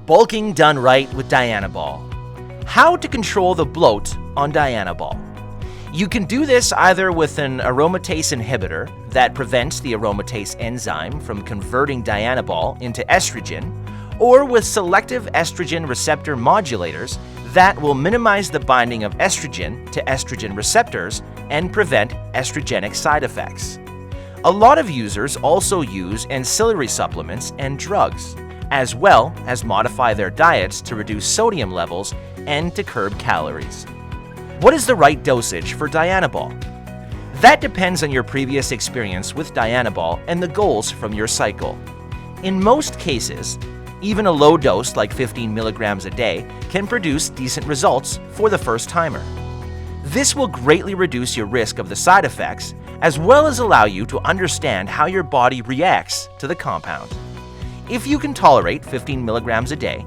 Bulking done right with Dianabol. How to control the bloat on Dianabol. You can do this either with an aromatase inhibitor that prevents the aromatase enzyme from converting Dianabol into estrogen, or with selective estrogen receptor modulators that will minimize the binding of estrogen to estrogen receptors and prevent estrogenic side effects. A lot of users also use ancillary supplements and drugs, as well as modify their diets to reduce sodium levels and to curb calories. What is the right dosage for Dianabol? That depends on your previous experience with Dianabol and the goals from your cycle. In most cases, even a low dose like 15 milligrams a day can produce decent results for the first timer. This will greatly reduce your risk of the side effects, as well as allow you to understand how your body reacts to the compound. If you can tolerate 15 milligrams a day,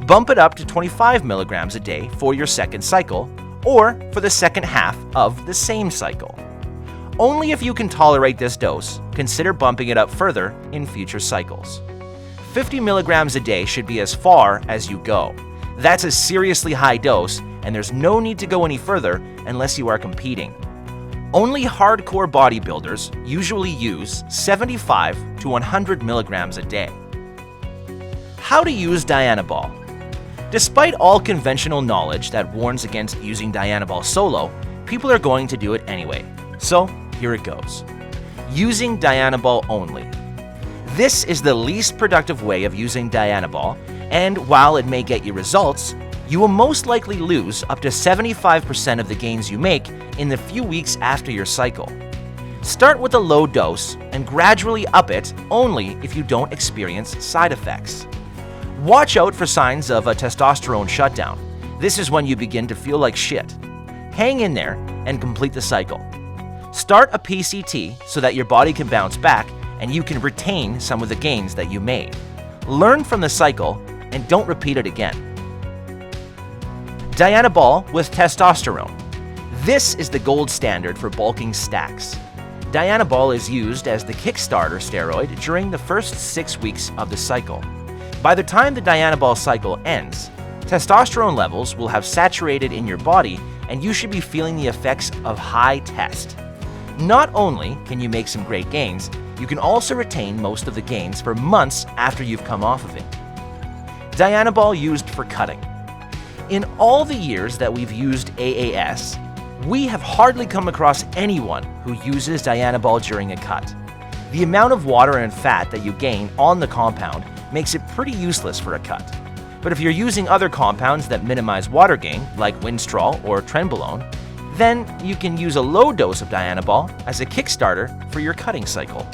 bump it up to 25 milligrams a day for your second cycle, or for the second half of the same cycle. Only if you can tolerate this dose, consider bumping it up further in future cycles. 50 milligrams a day should be as far as you go. That's a seriously high dose, and there's no need to go any further unless you are competing. Only hardcore bodybuilders usually use 75 to 100 milligrams a day. How to use Dianabol. Despite all conventional knowledge that warns against using Dianabol solo, people are going to do it anyway. So here it goes. Using Dianabol only. This is the least productive way of using Dianabol, and while it may get you results, you will most likely lose up to 75% of the gains you make in the few weeks after your cycle. Start with a low dose and gradually up it only if you don't experience side effects. Watch out for signs of a testosterone shutdown. This is when you begin to feel like shit. Hang in there and complete the cycle. Start a PCT so that your body can bounce back and you can retain some of the gains that you made. Learn from the cycle and don't repeat it again. Dianabol with testosterone. This is the gold standard for bulking stacks. Dianabol is used as the kickstarter steroid during the first 6 weeks of the cycle. By the time the Dianabol cycle ends, testosterone levels will have saturated in your body and you should be feeling the effects of high test. Not only can you make some great gains, you can also retain most of the gains for months after you've come off of it. Dianabol used for cutting. In all the years that we've used AAS, we have hardly come across anyone who uses Dianabol during a cut. The amount of water and fat that you gain on the compound makes it pretty useless for a cut. But if you're using other compounds that minimize water gain, like Winstrol or Trenbolone, then you can use a low dose of Dianabol as a kickstarter for your cutting cycle.